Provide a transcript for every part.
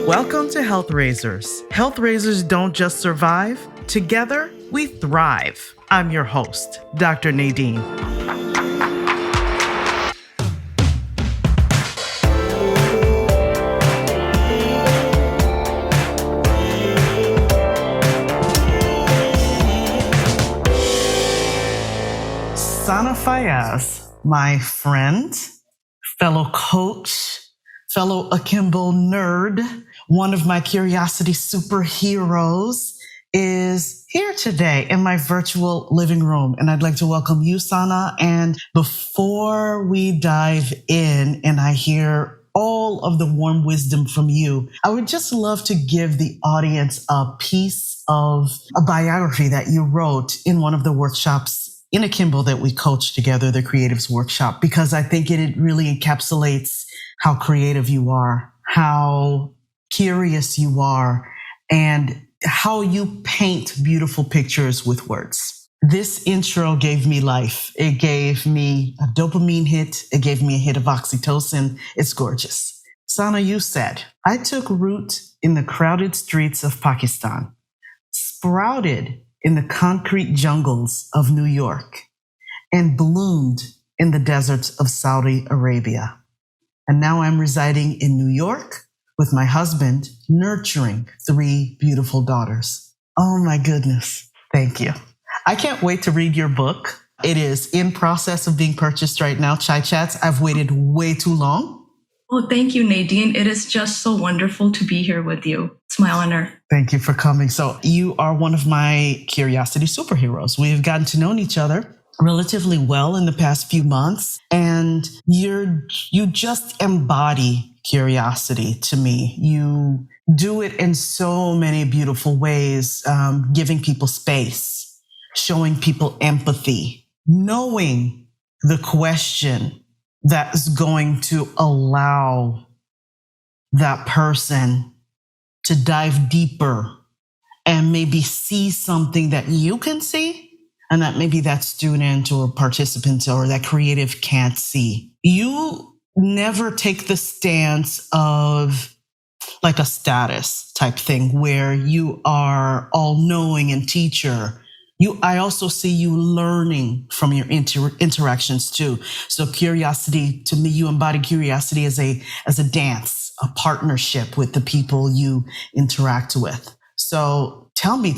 Welcome to Health Raisers. Health Raisers don't just survive, together we thrive. I'm your host, Dr. Nadine. Sana Fayaaz, my friend, fellow coach, fellow akimbo nerd, one of my curiosity superheroes, is here today in my virtual living room. And I'd like to welcome you, Sana. And before we dive in and I hear all of the warm wisdom from you, I would just love to give the audience a piece of a biography that you wrote in one of the workshops in Akimbo that we coach together, the Creatives Workshop, because I think it really encapsulates how creative you are, how curious you are, and how you paint beautiful pictures with words. This intro gave me life. It gave me a dopamine hit. It gave me a hit of oxytocin. It's gorgeous. Sana, you said, I took root in the crowded streets of Pakistan, sprouted in the concrete jungles of New York, and bloomed in the deserts of Saudi Arabia. And now I'm residing in New York with my husband, nurturing 3 beautiful daughters. Oh my goodness. Thank you. I can't wait to read your book. It is in process of being purchased right now. Chai Chats, I've waited way too long. Well, thank you, Nadine. It is just so wonderful to be here with you. It's my honor. Thank you for coming. So you are one of my curiosity superheroes. We have gotten to know each other relatively well in the past few months, and you just embody curiosity to me. You do it in so many beautiful ways, giving people space, showing people empathy, knowing the question that is going to allow that person to dive deeper and maybe see something that you can see and that maybe that student or participant or that creative can't see. You never take the stance of like a status type thing where you are all-knowing and teacher. I also see you learning from your interactions too. So curiosity, to me, you embody curiosity as a dance, a partnership with the people you interact with. So tell me,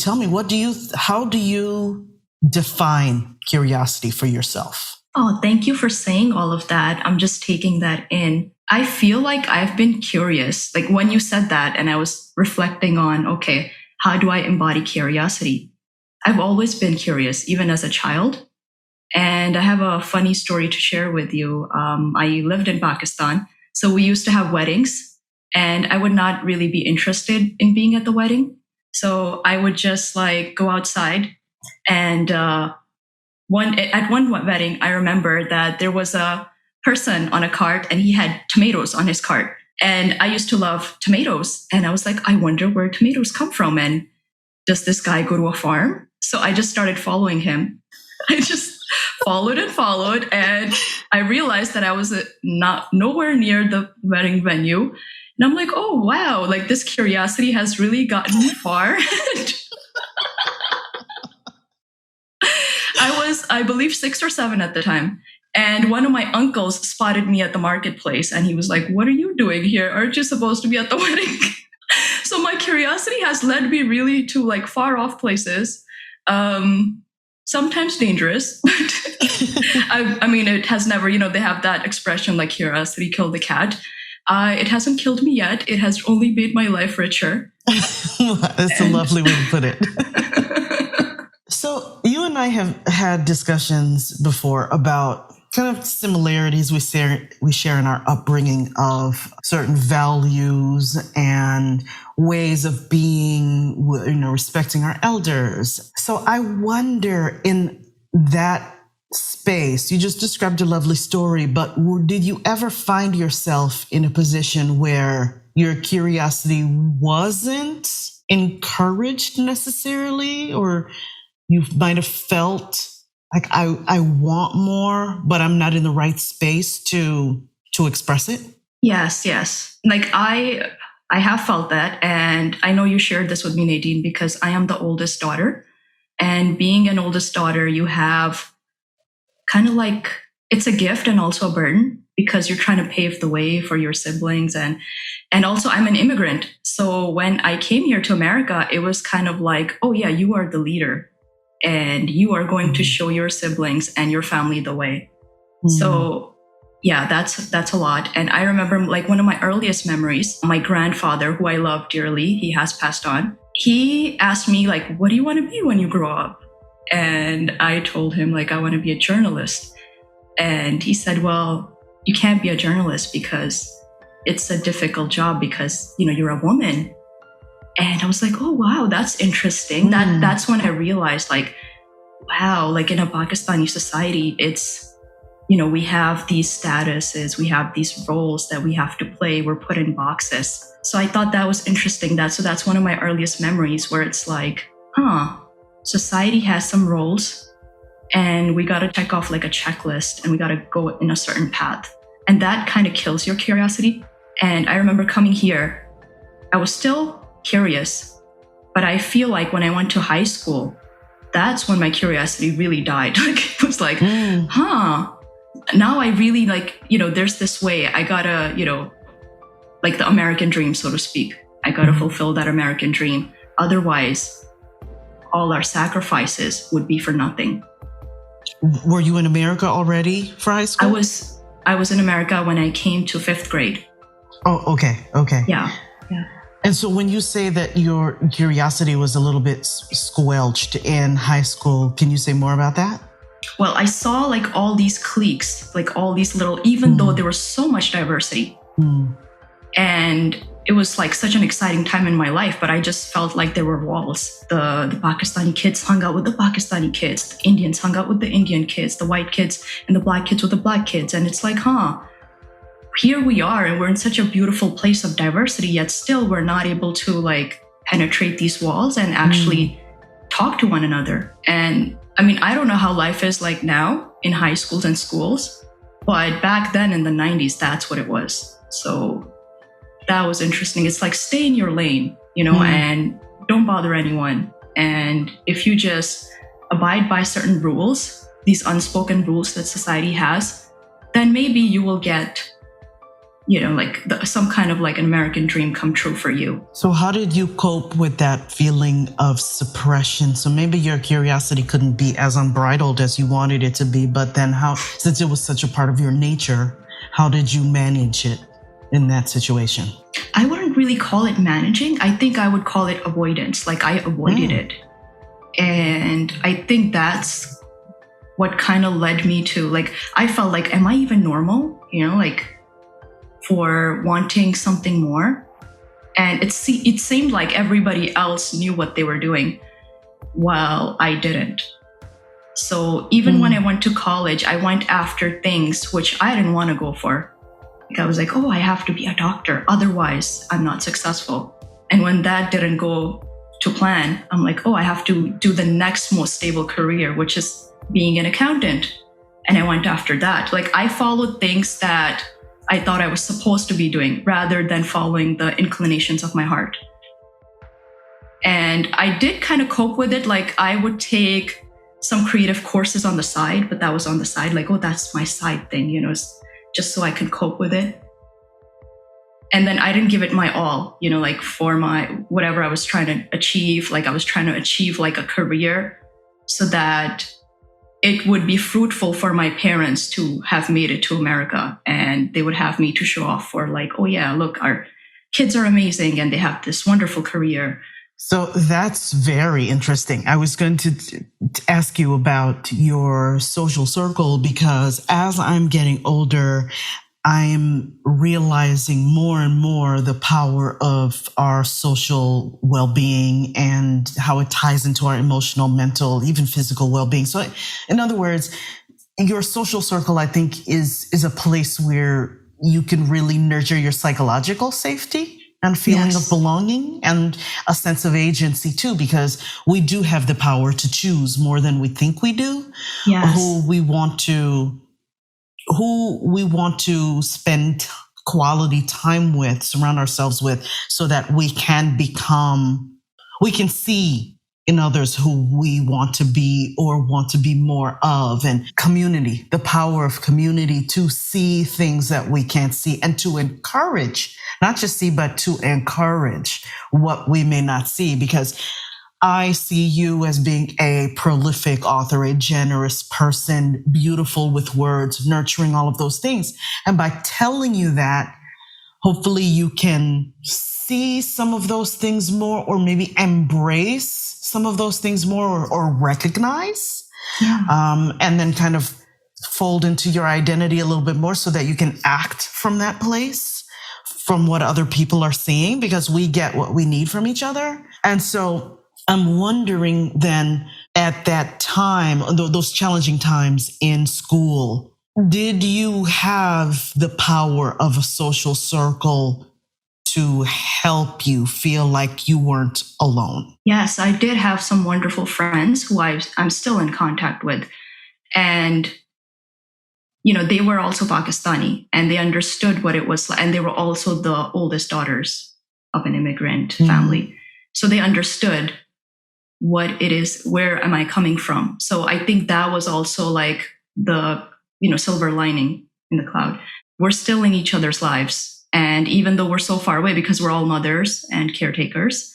how do you define curiosity for yourself? Oh, thank you for saying all of that. I'm just taking that in. I feel like I've been curious. Like when you said that and I was reflecting on, okay, how do I embody curiosity? I've always been curious, even as a child. And I have a funny story to share with you. I lived in Pakistan, so we used to have weddings, and I would not really be interested in being at the wedding. So I would just like go outside. And at one wedding, I remember that there was a person on a cart, and he had tomatoes on his cart. And I used to love tomatoes. And I was like, I wonder where tomatoes come from. And does this guy go to a farm? So I just started following him. I just followed, and I realized that I was nowhere near the wedding venue. And I'm like, oh, wow, like this curiosity has really gotten me far. I was, I believe, 6 or 7 at the time. And one of my uncles spotted me at the marketplace, and he was like, what are you doing here? Aren't you supposed to be at the wedding? So my curiosity has led me really to like far off places. Sometimes dangerous. I mean, it has never, they have that expression like curiosity killed the cat. It hasn't killed me yet. It has only made my life richer. That's a lovely way to put it. So you and I have had discussions before about kind of similarities we share in our upbringing of certain values and ways of being, respecting our elders. So I wonder, in that space, you just described a lovely story, but did you ever find yourself in a position where your curiosity wasn't encouraged necessarily, or you might have felt like I want more, but I'm not in the right space to express it? Yes. Like I have felt that. And I know you shared this with me, Nadine, because I am the oldest daughter. And being an oldest daughter, you have kind of like, it's a gift and also a burden because you're trying to pave the way for your siblings. And also I'm an immigrant. So when I came here to America, it was kind of like, oh yeah, you are the leader and you are going to show your siblings and your family the way. So yeah, that's a lot. And I remember like one of my earliest memories, my grandfather, who I love dearly, he has passed on. He asked me like, what do you want to be when you grow up? And I told him like, I want to be a journalist. And he said, well, you can't be a journalist because it's a difficult job because, you know, you're a woman. And I was like, oh, wow, that's interesting. That's when I realized like, wow, like in a Pakistani society, it's, you know, we have these statuses, we have these roles that we have to play. We're put in boxes. So I thought that was interesting. So that's one of my earliest memories where it's like, society has some roles and we got to check off like a checklist and we got to go in a certain path. And that kind of kills your curiosity. And I remember coming here, I was still curious, but I feel like when I went to high school, that's when my curiosity really died. Like it was like, now I really like, you know, there's this way I gotta, you know, like the American dream, so to speak. I gotta fulfill that American dream. Otherwise, all our sacrifices would be for nothing. Were you in America already for high school? I was in America when I came to 5th grade. Oh, okay. Yeah. And so when you say that your curiosity was a little bit squelched in high school, can you say more about that? Well, I saw like all these cliques, like all these little, even though there was so much diversity. And it was like such an exciting time in my life, but I just felt like there were walls. The Pakistani kids hung out with the Pakistani kids. The Indians hung out with the Indian kids, the white kids and the black kids with the black kids. And it's like, here we are and we're in such a beautiful place of diversity, yet still we're not able to like penetrate these walls and actually talk to one another. And I mean, I don't know how life is like now in high schools and schools, but back then in the 90s, that's what it was. So that was interesting. It's like stay in your lane, you know, and don't bother anyone. And if you just abide by certain rules, these unspoken rules that society has, then maybe you will get, you know, like some kind of like an American dream come true for you. So how did you cope with that feeling of suppression? So maybe your curiosity couldn't be as unbridled as you wanted it to be, but then since it was such a part of your nature, how did you manage it in that situation? I wouldn't really call it managing. I think I would call it avoidance. Like I avoided it. And I think that's what kind of led me to like, I felt like, am I even normal? You know, like for wanting something more. And it seemed like everybody else knew what they were doing while I didn't. So even when I went to college, I went after things which I didn't want to go for. Like I was like, oh, I have to be a doctor. Otherwise, I'm not successful. And when that didn't go to plan, I'm like, oh, I have to do the next most stable career, which is being an accountant. And I went after that. Like I followed things that I thought I was supposed to be doing rather than following the inclinations of my heart. And I did kind of cope with it. Like I would take some creative courses on the side, but that was on the side. Like, oh, that's my side thing, you know, just so I could cope with it. And then I didn't give it my all, you know, like for my, whatever I was trying to achieve, like I was trying to achieve like a career so that it would be fruitful for my parents to have made it to America. And they would have me to show off for like, oh yeah, look, our kids are amazing and they have this wonderful career. So that's very interesting. I was going to ask you about your social circle because as I'm getting older, I'm realizing more and more the power of our social well-being and how it ties into our emotional, mental, even physical well-being. So in other words, your social circle, I think, is a place where you can really nurture your psychological safety and feeling of belonging and a sense of agency too, because we do have the power to choose more than we think we do, who we want to spend quality time with, surround ourselves with, so that we can see in others who we want to be or want to be more of. And community, the power of community to see things that we can't see and to encourage, not just see, but to encourage what we may not see. Because I see you as being a prolific author, a generous person, beautiful with words, nurturing, all of those things. And by telling you that, hopefully you can see some of those things more, or maybe embrace some of those things more, or recognize, and then kind of fold into your identity a little bit more so that you can act from that place, from what other people are seeing, because we get what we need from each other. And so I'm wondering then, at that time, those challenging times in school, did you have the power of a social circle to help you feel like you weren't alone? Yes, I did have some wonderful friends who I'm still in contact with. And, they were also Pakistani, and they understood what it was like. And they were also the oldest daughters of an immigrant family. So they understood what it is, where am I coming from? So I think that was also like the, silver lining in the cloud. We're still in each other's lives. And even though we're so far away, because we're all mothers and caretakers,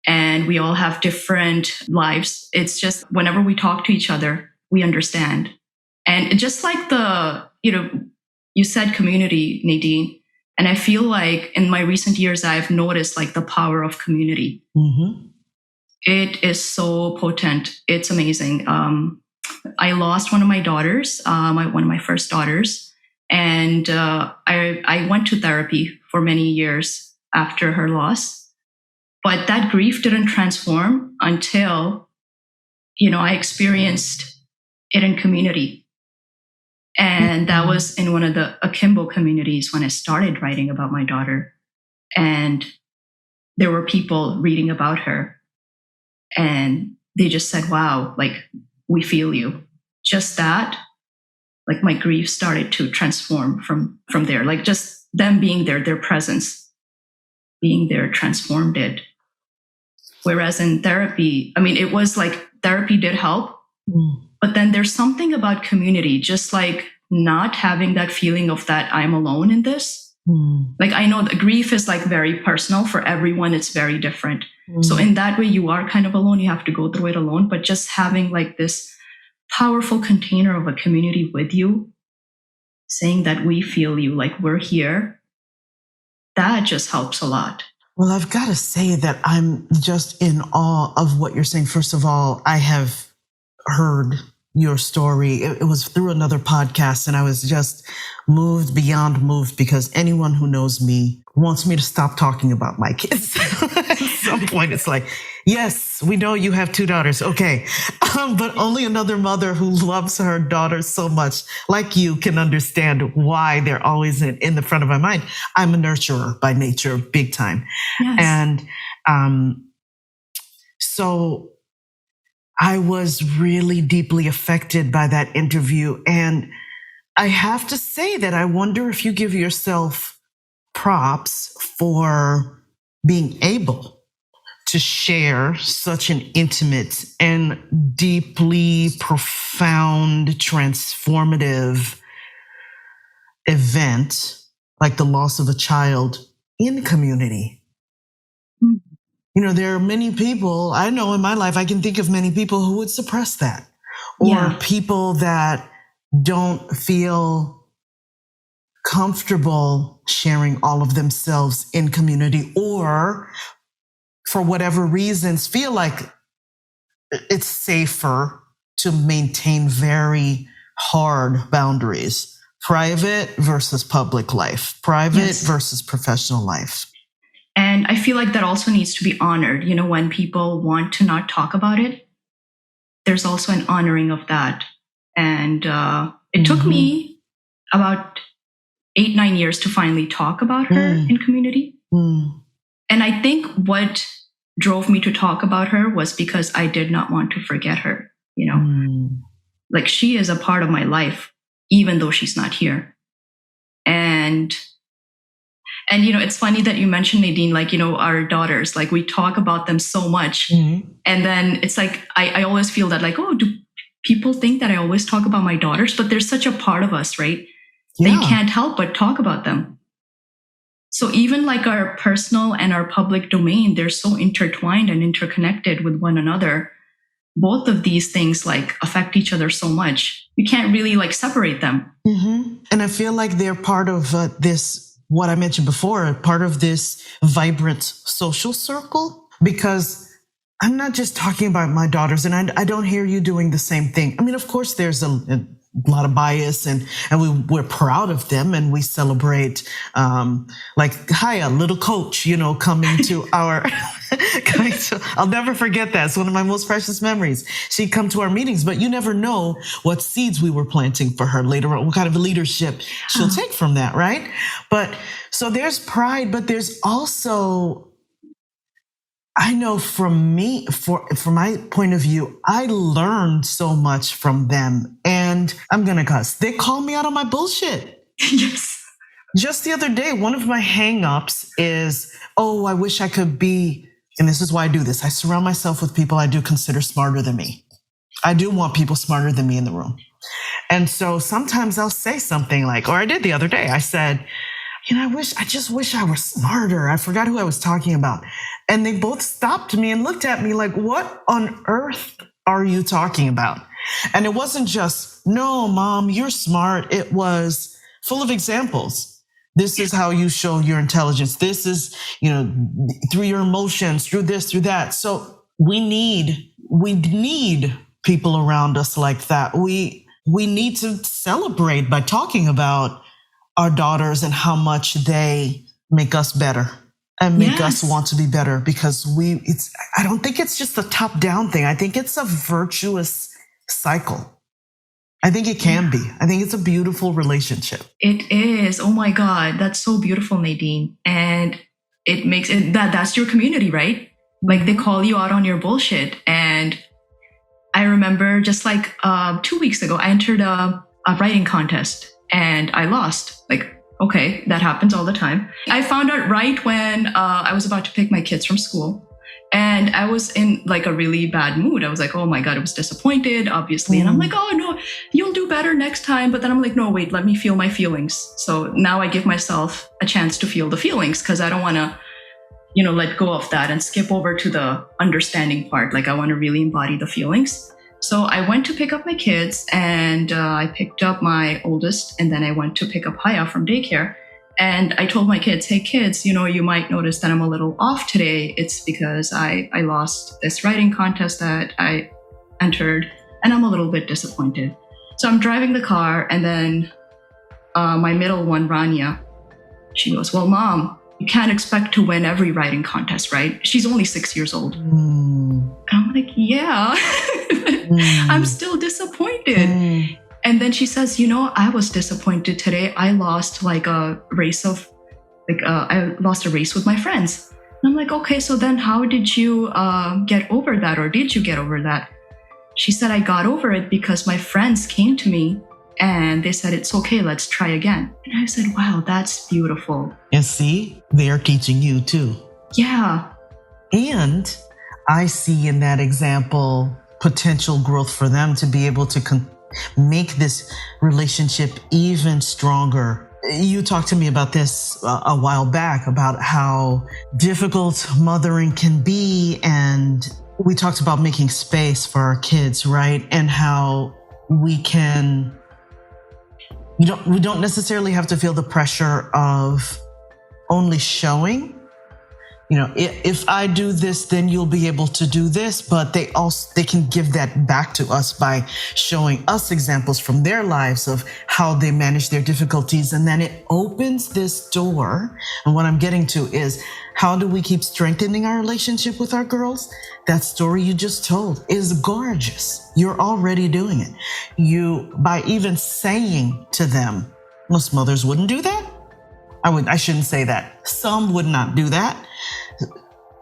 and we all have different lives, it's just whenever we talk to each other, we understand. And just like you said community, Nadine, and I feel like in my recent years, I've noticed like the power of community. Mm-hmm. It is so potent. It's amazing. I lost one of my daughters, one of my first daughters. And I went to therapy for many years after her loss. But that grief didn't transform until, I experienced it in community. And that was in one of the akimbo communities when I started writing about my daughter. And there were people reading about her. And they just said, wow, like, we feel you. Just that. Like my grief started to transform from there. Like just them being there, their presence being there transformed it. Whereas in therapy, it was like therapy did help, but then there's something about community, just like not having that feeling of that I'm alone in this. Like I know the grief is like very personal for everyone. It's very different. So in that way, you are kind of alone. You have to go through it alone, but just having like this powerful container of a community with you, saying that we feel you, like we're here, that just helps a lot. Well, I've got to say that I'm just in awe of what you're saying. First of all, I have heard your story. It was through another podcast, and I was just moved beyond moved, because anyone who knows me wants me to stop talking about my kids. At some point, it's like, yes, we know you have 2 daughters. Okay. But only another mother who loves her daughters so much, like you, can understand why they're always in the front of my mind. I'm a nurturer by nature, big time. Yes. And so I was really deeply affected by that interview. And I have to say that I wonder if you give yourself props for being able to share such an intimate and deeply profound, transformative event like the loss of a child in community. There are many people I know in my life, I can think of many people who would suppress that, or people that don't feel comfortable sharing all of themselves in community, or for whatever reasons feel like it's safer to maintain very hard boundaries, private versus public life, private versus professional life. And I feel like that also needs to be honored. When people want to not talk about it, there's also an honoring of that. And it took me about 8-9 years to finally talk about her in community. And I think what drove me to talk about her was because I did not want to forget her, Like she is a part of my life, even though she's not here. And And, it's funny that you mentioned, Nadine, like, our daughters, like we talk about them so much. Mm-hmm. And then it's like, I always feel that like, oh, do people think that I always talk about my daughters? But they're such a part of us, right? Yeah. That you can't help but talk about them. So even like our personal and our public domain, they're so intertwined and interconnected with one another. Both of these things like affect each other so much. You can't really like separate them. Mm-hmm. And I feel like they're part of this, what I mentioned before, part of this vibrant social circle, because I'm not just talking about my daughters, and I don't hear you doing the same thing. I mean, of course, there's a lot of bias, and we're proud of them, and we celebrate, like Haya, little coach, coming to our, I'll never forget that. It's one of my most precious memories. She'd come to our meetings, but you never know what seeds we were planting for her later on, what kind of leadership she'll take from that, right? But so there's pride, but there's also, I know from me, from my point of view, I learned so much from them. And I'm going to cuss. They call me out on my bullshit. Yes. Just the other day, one of my hangups is, oh, I wish I could be, and this is why I do this. I surround myself with people I do consider smarter than me. I do want people smarter than me in the room. And so sometimes I'll say something like, or I did the other day, I said, I just wish I were smarter. I forgot who I was talking about. And they both stopped me and looked at me like, what on earth are you talking about? And it wasn't just, no, Mom, you're smart. It was full of examples. This is how you show your intelligence. This is, through your emotions, through this, through that. So we need people around us like that. We need to celebrate by talking about our daughters and how much they make us better and make us want to be better, because I don't think it's just a top down thing. I think it's a virtuous cycle. I think it can be. I think it's a beautiful relationship. It is. Oh my God. That's so beautiful, Nadine. And it makes it that's your community, right? Like they call you out on your bullshit. And I remember just like 2 weeks ago, I entered a writing contest and I lost. Like, okay, that happens all the time. I found out right when I was about to pick my kids from school. And I was in like a really bad mood. I was like, oh my God, I was disappointed, obviously. And I'm like, oh no, you'll do better next time. But then I'm like, no, wait, let me feel my feelings. So now I give myself a chance to feel the feelings, because I don't want to, let go of that and skip over to the understanding part. Like I want to really embody the feelings. So I went to pick up my kids, and I picked up my oldest, and then I went to pick up Haya from daycare. And I told my kids, hey kids, you might notice that I'm a little off today. It's because I lost this writing contest that I entered, and I'm a little bit disappointed. So I'm driving the car, and then my middle one, Rania, she goes, well, Mom, you can't expect to win every writing contest, right? She's only 6 years old. And I'm like, yeah, I'm still disappointed. And then she says, I was disappointed today. I lost like a race I lost a race with my friends. And I'm like, okay, so then how did you get over that? Or did you get over that? She said, I got over it because my friends came to me and they said, it's okay, let's try again. And I said, wow, that's beautiful. And see, they are teaching you too. Yeah. And I see in that example potential growth for them to be able to make this relationship even stronger. You talked to me about this a while back, about how difficult mothering can be. And we talked about making space for our kids, right? And how we don't necessarily have to feel the pressure of only showing, if I do this, then you'll be able to do this. But they can give that back to us by showing us examples from their lives of how they manage their difficulties. And then it opens this door. And what I'm getting to is, how do we keep strengthening our relationship with our girls? That story you just told is gorgeous. You're already doing it. By even saying to them, most mothers wouldn't do that. I shouldn't say that. Some would not do that.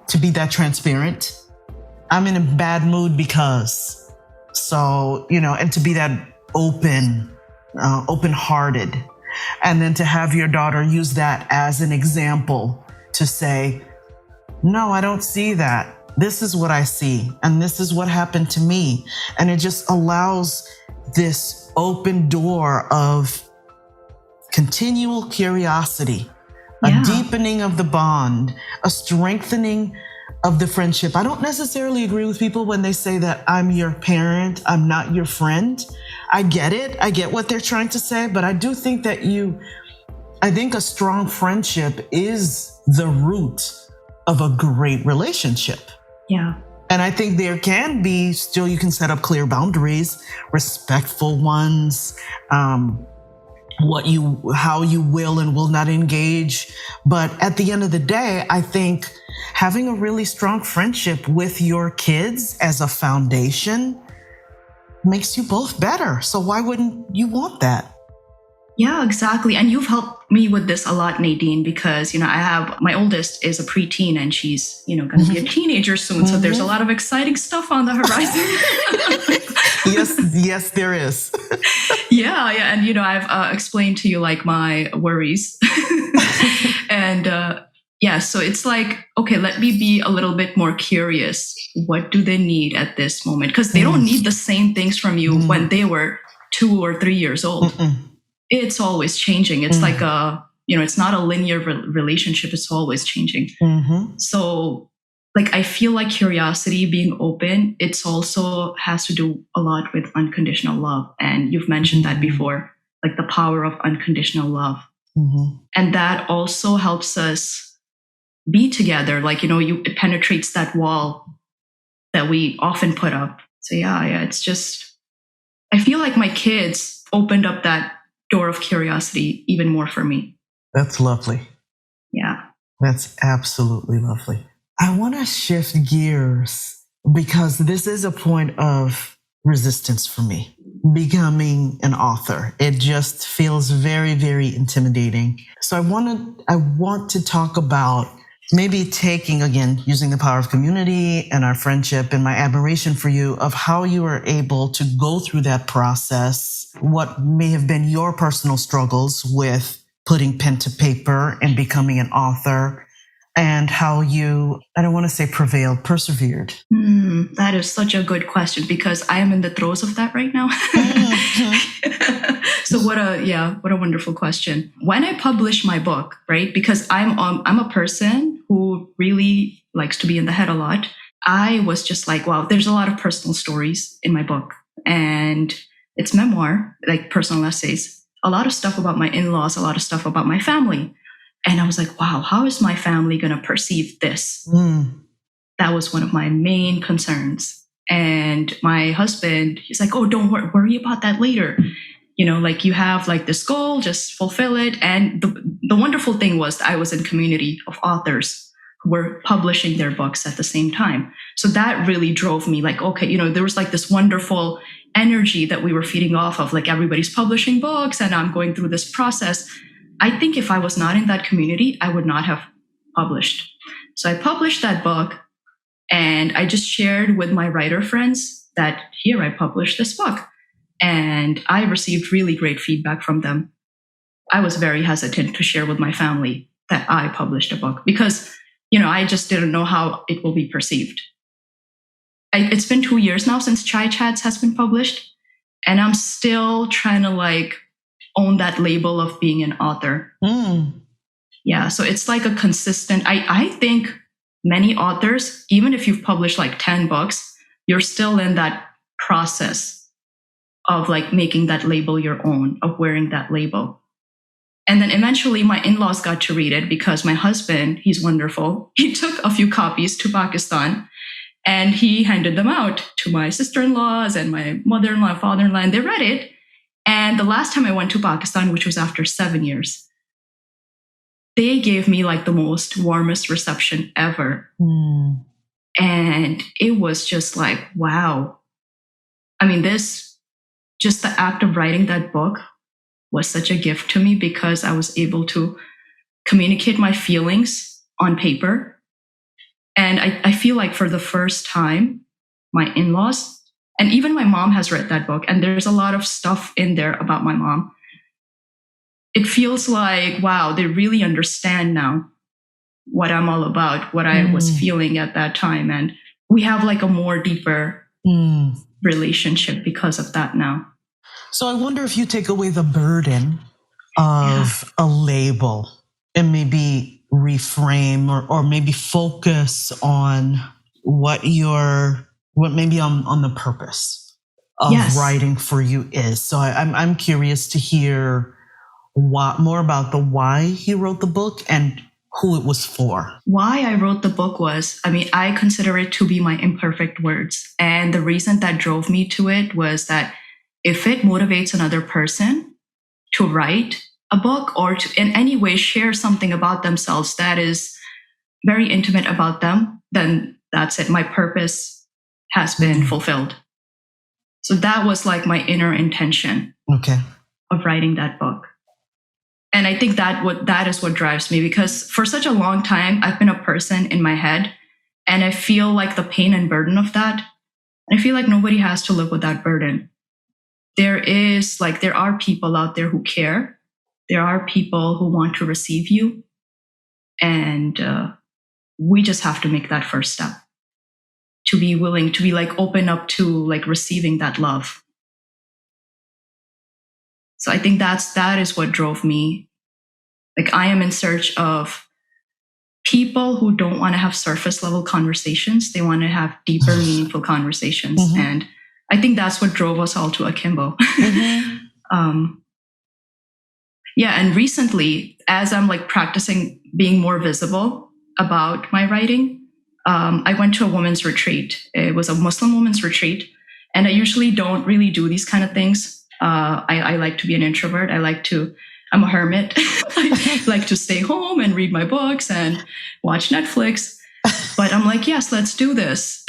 To be that transparent. I'm in a bad mood because. So, and to be that open-hearted. And then to have your daughter use that as an example to say, no, I don't see that. This is what I see. And this is what happened to me. And it just allows this open door of continual curiosity, a deepening of the bond, a strengthening of the friendship. I don't necessarily agree with people when they say that I'm your parent, I'm not your friend. I get it. I get what they're trying to say, but I do think that I think a strong friendship is the root of a great relationship. Yeah. And I think there can be still, you can set up clear boundaries, respectful ones, how you will and will not engage. But at the end of the day, I think having a really strong friendship with your kids as a foundation makes you both better. So why wouldn't you want that? Yeah, exactly. And you've helped me with this a lot, Nadine, because, I have my oldest is a preteen and she's, going to be a teenager soon. So there's a lot of exciting stuff on the horizon. Yes, there is. Yeah. And, I've explained to you like my worries. And so it's like, okay, let me be a little bit more curious. What do they need at this moment? Because they don't need the same things from you when they were 2 or 3 years old. It's always changing. It's like it's not a linear relationship. It's always changing. So like, I feel like curiosity, being open, it's also has to do a lot with unconditional love. And you've mentioned that before, like the power of unconditional love. And that also helps us be together. Like, it penetrates that wall that we often put up. So it's just, I feel like my kids opened up that door of curiosity even more for me. That's lovely. Yeah. That's absolutely lovely. I want to shift gears because this is a point of resistance for me, becoming an author. It just feels very, very intimidating. So I want to talk about maybe taking, again, using the power of community and our friendship and my admiration for you of how you were able to go through that process, what may have been your personal struggles with putting pen to paper and becoming an author, and how you, I don't want to say prevailed, persevered. That is such a good question because I am in the throes of that right now. So what a wonderful question. When I published my book, right? Because I'm a person who really likes to be in the head a lot. I was just like, wow, there's a lot of personal stories in my book, and it's memoir, like personal essays, a lot of stuff about my in-laws, a lot of stuff about my family. And I was like, wow, how is my family going to perceive this? That was one of my main concerns. And my husband, he's like, oh, don't worry about that later. Like you have like this goal, just fulfill it. And the wonderful thing was I was in community of authors who were publishing their books at the same time. So that really drove me like, okay, there was like this wonderful energy that we were feeding off of, like everybody's publishing books and I'm going through this process. I think if I was not in that community, I would not have published. So I published that book and I just shared with my writer friends that here I published this book. And I received really great feedback from them. I was very hesitant to share with my family that I published a book because, I just didn't know how it will be perceived. It's been 2 years now since Chai Chats has been published. And I'm still trying to like own that label of being an author. Yeah, so it's like a consistent, I think many authors, even if you've published like 10 books, you're still in that process of like making that label your own, of wearing that label. And then eventually my in-laws got to read it because my husband, he's wonderful. He took a few copies to Pakistan and he handed them out to my sister-in-laws and my mother-in-law, father-in-law, and they read it. And the last time I went to Pakistan, which was after 7 years, they gave me like the most warmest reception ever. And it was just like, wow. I mean, just the act of writing that book was such a gift to me because I was able to communicate my feelings on paper. And I feel like for the first time, my in-laws, and even my mom has read that book, and there's a lot of stuff in there about my mom. it feels like, wow, they really understand now what I'm all about, what I was feeling at that time. And we have like a more deeper relationship because of that now. So I wonder if you take away the burden of a label and maybe reframe or maybe focus on what maybe on the purpose of writing for you is. So I'm curious to hear more about the why you wrote the book and who it was for. Why I wrote the book was, I consider it to be my imperfect words. And the reason that drove me to it was that if it motivates another person to write a book or to in any way share something about themselves that is very intimate about them, then that's it. My purpose has been fulfilled. So that was like my inner intention of writing that book. And I think that is what drives me, because for such a long time, I've been a person in my head, and I feel like the pain and burden of that. I feel like nobody has to live with that burden. There are people out there who care. There are people who want to receive you. And we just have to make that first step to be willing to be like open up to like receiving that love. So I think that is what drove me. Like, I am in search of people who don't want to have surface level conversations. They want to have deeper, meaningful conversations. And I think that's what drove us all to Akimbo. And recently, as I'm like practicing being more visible about my writing, I went to a women's retreat. It was a Muslim women's retreat. And I usually don't really do these kind of things. I like to be an introvert. I'm a hermit. I like to stay home and read my books and watch Netflix. But I'm like, yes, let's do this.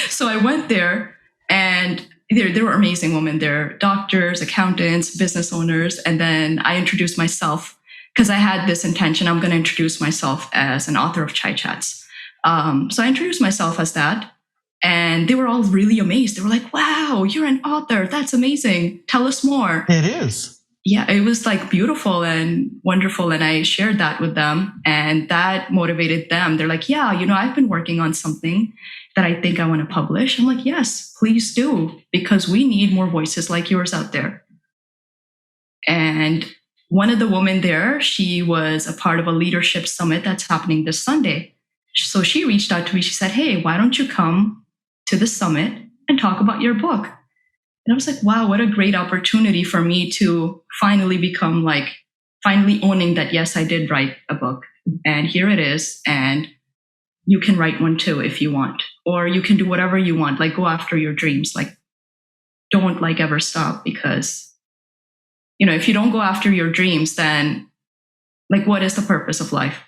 So I went there, and there were amazing women there, doctors, accountants, business owners. And then I introduced myself because I had this intention. I'm going to introduce myself as an author of Chai Chats. So I introduced myself as that. And they were all really amazed. They were like, wow, you're an author. That's amazing. Tell us more. It is. Yeah, it was like beautiful and wonderful. And I shared that with them, and that motivated them. They're like, yeah, I've been working on something that I think I want to publish. I'm like, yes, please do, because we need more voices like yours out there. And one of the women there, she was a part of a leadership summit that's happening this Sunday. So she reached out to me. She said, hey, why don't you come to the summit and talk about your book? And I was like, wow, what a great opportunity for me to finally become finally owning that, yes, I did write a book, and here it is. And you can write one too if you want, or you can do whatever you want, like go after your dreams. Like, don't ever stop, because, if you don't go after your dreams, then what is the purpose of life?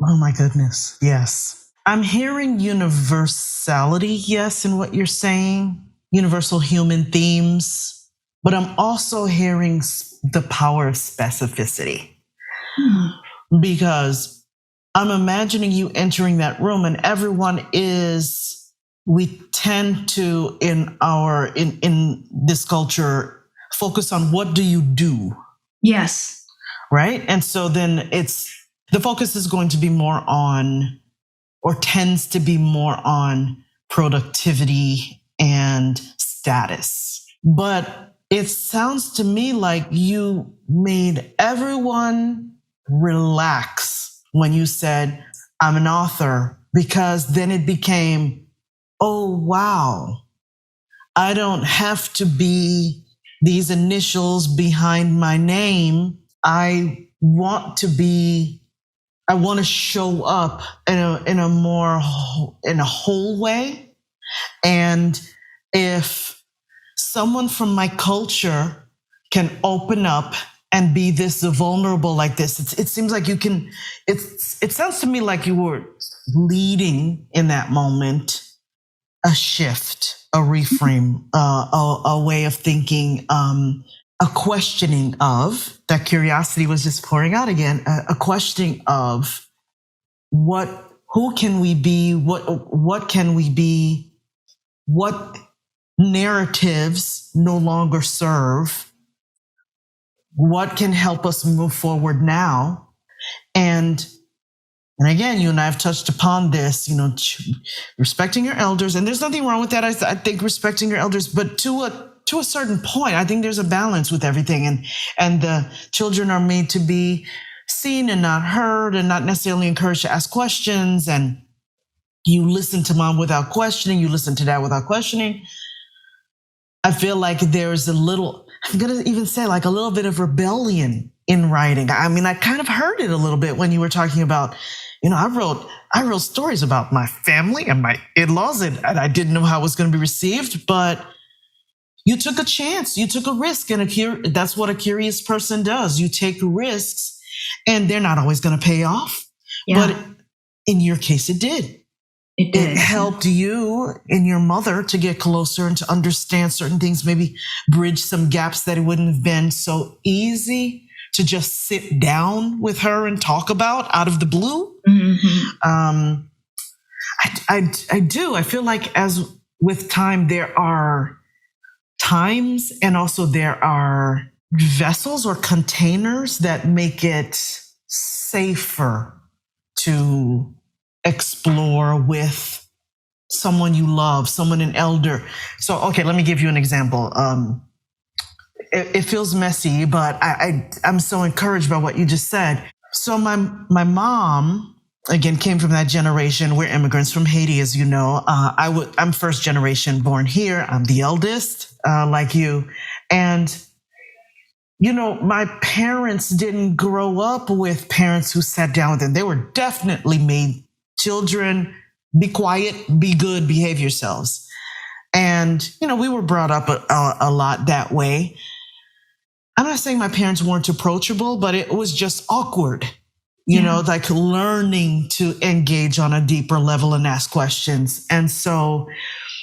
Oh my goodness. Yes. I'm hearing universality, yes, in what you're saying, universal human themes, but I'm also hearing the power of specificity. Because I'm imagining you entering that room, and everyone we tend to, in this culture, focus on what do you do? Yes. Right? And so then the focus is going to be more on, or tends to be more on, productivity and status. But it sounds to me like you made everyone relax when you said, I'm an author, because then it became, oh, wow, I don't have to be these initials behind my name. I want to show up in a whole way. And if someone from my culture can open up and be this vulnerable like this, it seems like you can, it sounds to me like you were leading in that moment a shift, a reframe, a way of thinking, a questioning of, that curiosity was just pouring out again, a questioning of who can we be? What can we be? What narratives no longer serve? what can help us move forward now? And again, you and I have touched upon this, respecting your elders, and there's nothing wrong with that. I think respecting your elders, but to a certain point, I think there's a balance with everything, and the children are made to be seen and not heard, and not necessarily encouraged to ask questions. And you listen to mom without questioning, you listen to dad without questioning. I feel like there's I'm going to even say like a little bit of rebellion in writing. I mean, I kind of heard it a little bit when you were talking about, I wrote stories about my family and my in-laws, and I didn't know how it was going to be received, but you took a chance, you took a risk, and that's what a curious person does. You take risks, and they're not always going to pay off. Yeah. But in your case, it did. It did. It helped you and your mother to get closer and to understand certain things, maybe bridge some gaps that it wouldn't have been so easy to just sit down with her and talk about out of the blue. Mm-hmm. I do. I feel like as with time, there are times and also there are vessels or containers that make it safer to explore with someone you love, an elder. So, okay, let me give you an example. It feels messy, but I'm so encouraged by what you just said. So my mom, again, came from that generation. We're immigrants from Haiti, as you know. I'm first generation born here. I'm the eldest, like you. And, my parents didn't grow up with parents who sat down with them. They were definitely made children, be quiet, be good, behave yourselves. And, we were brought up a lot that way. I'm not saying my parents weren't approachable, but it was just awkward, like learning to engage on a deeper level and ask questions. And so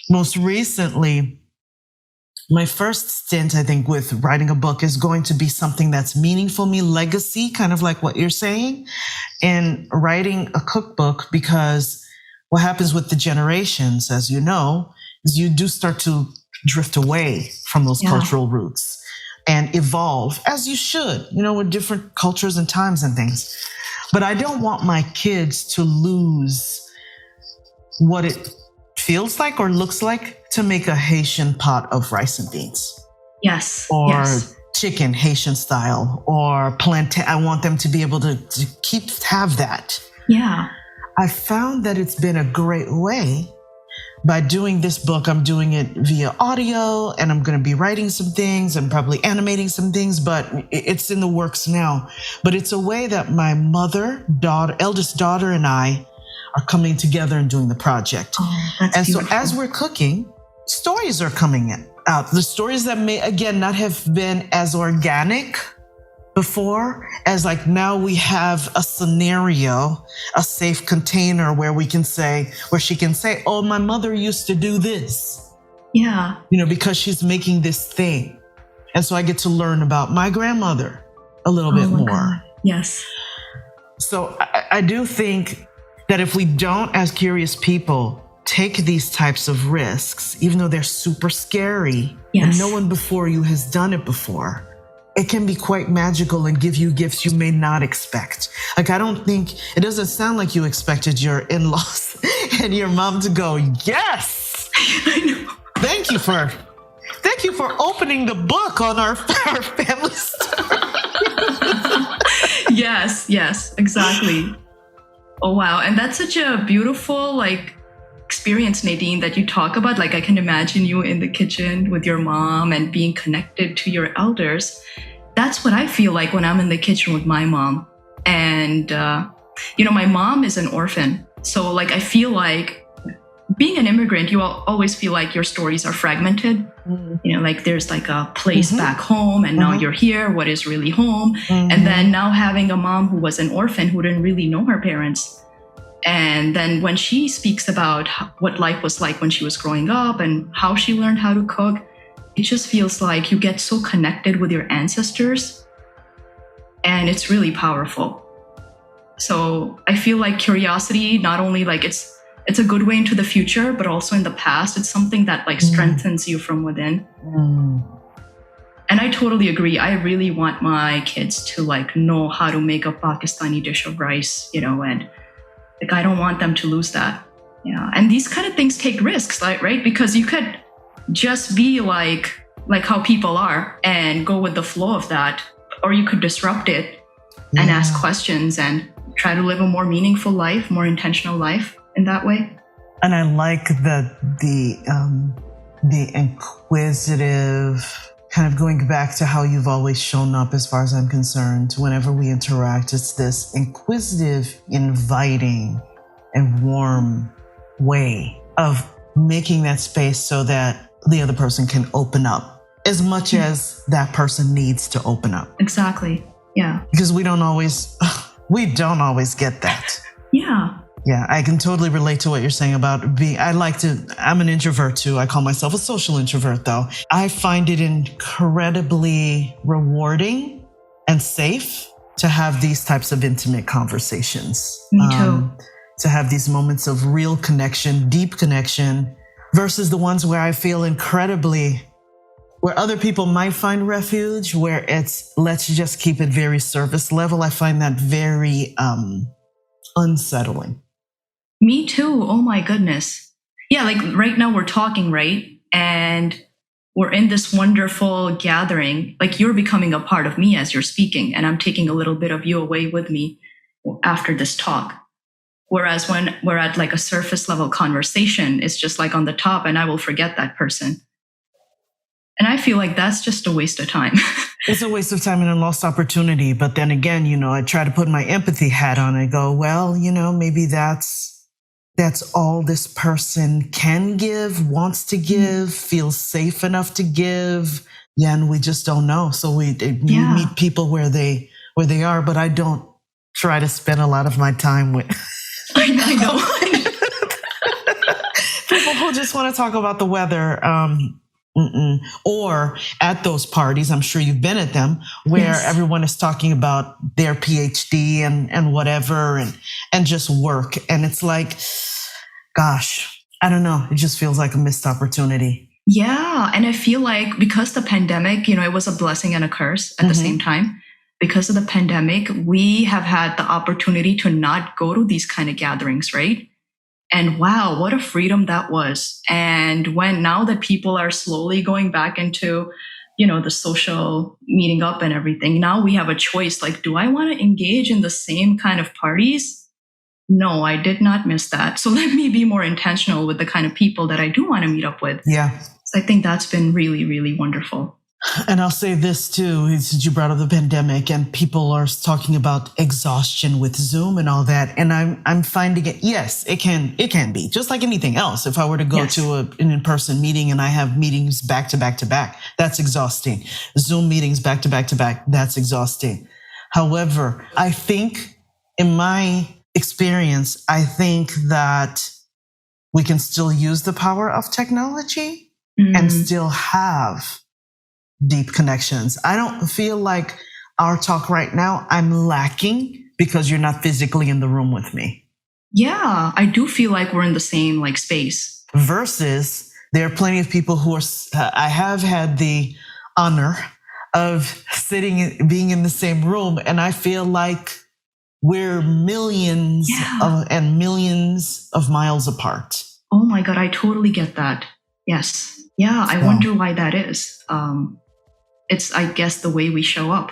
most recently, my first stint, I think, with writing a book is going to be something that's meaningful me, legacy, kind of like what you're saying, and writing a cookbook, because what happens with the generations, as you know, is you do start to drift away from those cultural roots and evolve, as you should, with different cultures and times and things. But I don't want my kids to lose what it feels like or looks like to make a Haitian pot of rice and beans. Yes. Or chicken, Haitian style, or plantain. I want them to be able to have that. Yeah. I found that it's been a great way. By doing this book, I'm doing it via audio, and I'm going to be writing some things and probably animating some things, but it's in the works now. But it's a way that my eldest daughter, and I are coming together and doing the project. Oh, that's beautiful. So as we're cooking, stories are coming out. The stories that may, again, not have been as organic before, as like now we have a scenario, a safe container where she can say, oh, my mother used to do this. Yeah. Because she's making this thing. And so I get to learn about my grandmother a little bit more. God. Yes. So I do think that if we don't, as curious people, take these types of risks, even though they're super scary, and no one before you has done it before, it can be quite magical and give you gifts you may not expect. Like, it doesn't sound like you expected your in-laws and your mom to go, yes! I know. Thank you for opening the book on our family story. Yes, exactly. Oh, wow. And that's such a beautiful, experience, Nadine, that you talk about. I can imagine you in the kitchen with your mom and being connected to your elders. That's what I feel like when I'm in the kitchen with my mom. And, my mom is an orphan. So, I feel like being an immigrant, you always feel like your stories are fragmented. Mm-hmm. There's a place back home, and now you're here. What is really home? Mm-hmm. And then now having a mom who was an orphan who didn't really know her parents. And then when she speaks about what life was like when she was growing up and how she learned how to cook, it just feels like you get so connected with your ancestors, and it's really powerful. So I feel like curiosity, not only it's a good way into the future, but also in the past, it's something that strengthens you from within. And I totally agree. I really want my kids to like know how to make a Pakistani dish of rice, and like I don't want them to lose that. Yeah. And these kind of things take risks, like, right? Because you could just be like how people are and go with the flow of that, or you could disrupt it and ask questions and try to live a more meaningful life, more intentional life in that way. And I like the inquisitive, kind of going back to how you've always shown up as far as I'm concerned. Whenever we interact, it's this inquisitive, inviting, and warm way of making that space so that the other person can open up as much as that person needs to open up. Exactly. Yeah. Because we don't always get that. Yeah. Yeah, I can totally relate to what you're saying about I'm an introvert too. I call myself a social introvert though. I find it incredibly rewarding and safe to have these types of intimate conversations. Me too. To have these moments of real connection, deep connection, versus the ones where I feel where other people might find refuge, where it's, let's just keep it very surface level. I find that very unsettling. Me too. Oh my goodness. Yeah, like right now we're talking, right? And we're in this wonderful gathering. Like you're becoming a part of me as you're speaking, and I'm taking a little bit of you away with me after this talk. Whereas when we're at like a surface level conversation, it's just like on the top and I will forget that person. And I feel like that's just a waste of time. It's a waste of time and a lost opportunity. But then again, I try to put my empathy hat on and go, well, maybe that's all this person can give, wants to give, feels safe enough to give. Yeah, and we just don't know. So we meet people where they are, but I don't try to spend a lot of my time with I know. people who just want to talk about the weather. Or at those parties, I'm sure you've been at them, where everyone is talking about their PhD and whatever and just work. And it's like, gosh, I don't know. It just feels like a missed opportunity. Yeah. And I feel like because the pandemic, it was a blessing and a curse at the same time. Because of the pandemic, we have had the opportunity to not go to these kind of gatherings, right? And wow, what a freedom that was. And now that people are slowly going back into, the social meeting up and everything, now we have a choice. Like, do I want to engage in the same kind of parties? No, I did not miss that. So let me be more intentional with the kind of people that I do want to meet up with. Yeah. So I think that's been really, really wonderful. And I'll say this too, since you brought up the pandemic and people are talking about exhaustion with Zoom and all that. And I'm finding it, yes, it can be just like anything else. If I were to go to an in-person meeting and I have meetings back to back to back, that's exhausting. Zoom meetings back to back to back, that's exhausting. However, I think in my experience, I think that we can still use the power of technology and still have deep connections. I don't feel like our talk right now, I'm lacking because you're not physically in the room with me. Yeah, I do feel like we're in the same space. Versus there are plenty of people who I have had the honor of being in the same room, and I feel like we're millions and millions of miles apart. Oh my God, I totally get that. Yes. Yeah, I wonder why that is. It's, I guess, the way we show up.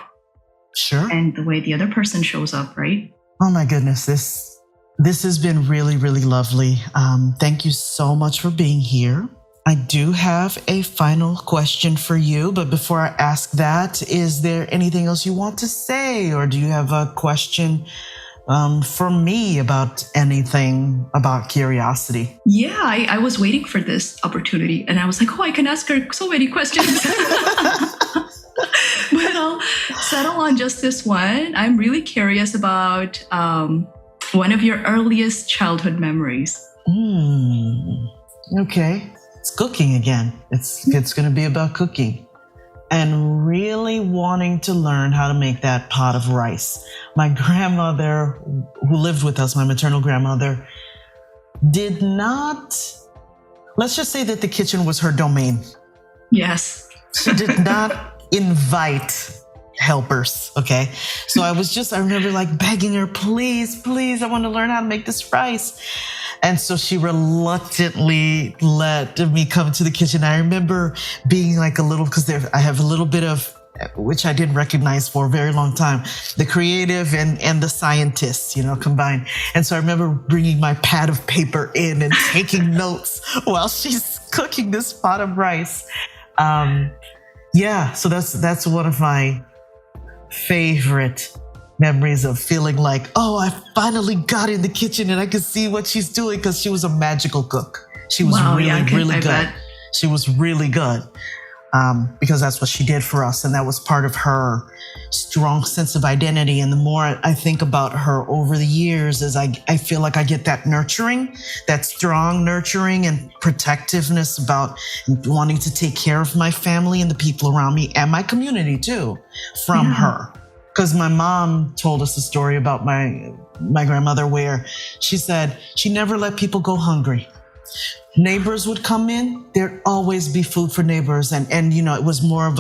Sure. And the way the other person shows up, right? Oh my goodness, this has been really, really lovely. Thank you so much for being here. I do have a final question for you, but before I ask that, is there anything else you want to say, or do you have a question for me about anything about curiosity? Yeah, I was waiting for this opportunity, and I was like, I can ask her so many questions. But I'll settle on just this one. I'm really curious about one of your earliest childhood memories. Okay. It's cooking again. It's going to be about cooking and really wanting to learn how to make that pot of rice. My grandmother, who lived with us, my maternal grandmother, did not, let's just say that the kitchen was her domain. Yes. She did not invite helpers. Okay. So I remember like begging her, please, please, I want to learn how to make this rice. And so she reluctantly let me come to the kitchen. I remember being like because I have a little bit of, which I didn't recognize for a very long time, the creative and the scientists, combined. And so I remember bringing my pad of paper in and taking notes while she's cooking this pot of rice. So that's one of my favorite memories of feeling like, oh, I finally got in the kitchen and I could see what she's doing, because she was a magical cook. She was really good. She was really good. Because that's what she did for us. And that was part of her strong sense of identity. And the more I think about her over the years, as I feel like I get that nurturing, that strong nurturing and protectiveness about wanting to take care of my family and the people around me and my community too, from her. Because my mom told us a story about my grandmother where she said she never let people go hungry. Neighbors would come in, there'd always be food for neighbors. And it was more of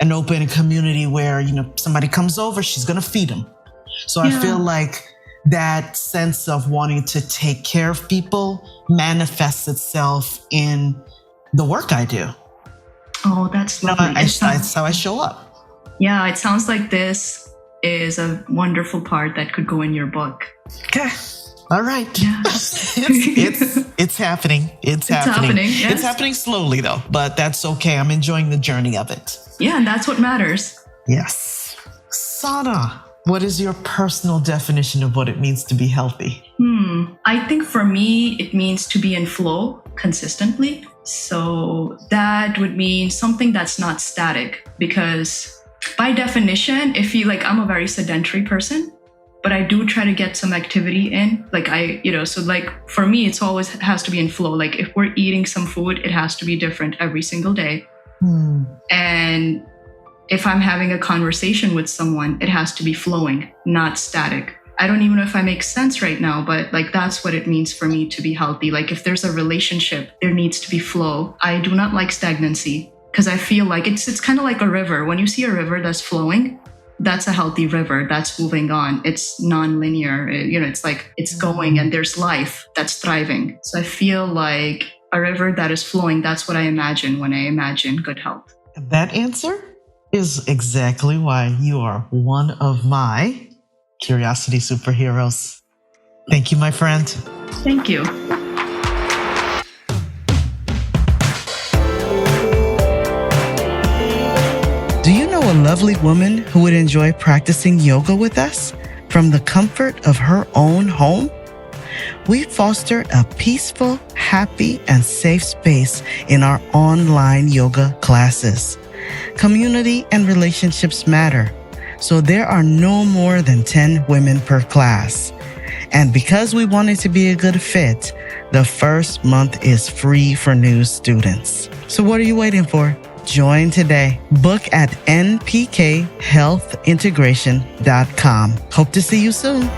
an open community where, somebody comes over, she's going to feed them. So I feel like that sense of wanting to take care of people manifests itself in the work I do. Oh, that's lovely. That's how I show up. Yeah, it sounds like this is a wonderful part that could go in your book. Okay. All right. Yeah. It's happening. It's happening. Yes. It's happening slowly though, but that's okay. I'm enjoying the journey of it. Yeah, and that's what matters. Yes. Sana, what is your personal definition of what it means to be healthy? I think for me, it means to be in flow consistently. So that would mean something that's not static, because by definition, I'm a very sedentary person, but I do try to get some activity in. For me, it's always has to be in flow. Like if we're eating some food, it has to be different every single day. And if I'm having a conversation with someone, it has to be flowing, not static. I don't even know if I make sense right now, but that's what it means for me to be healthy. Like if there's a relationship, there needs to be flow. I do not like stagnancy, because I feel like it's kind of like a river. When you see a river that's flowing, that's a healthy river that's moving on. It's non-linear. It's like it's going and there's life that's thriving. So I feel like a river that is flowing, that's what I imagine when I imagine good health. That answer is exactly why you are one of my curiosity superheroes. Thank you, my friend. Thank you. Do you know a lovely woman who would enjoy practicing yoga with us from the comfort of her own home? We foster a peaceful, happy, and safe space in our online yoga classes. Community and relationships matter, so there are no more than 10 women per class. And because we want it to be a good fit, the first month is free for new students. So what are you waiting for? Join today. Book at npkhealthintegration.com. Hope to see you soon.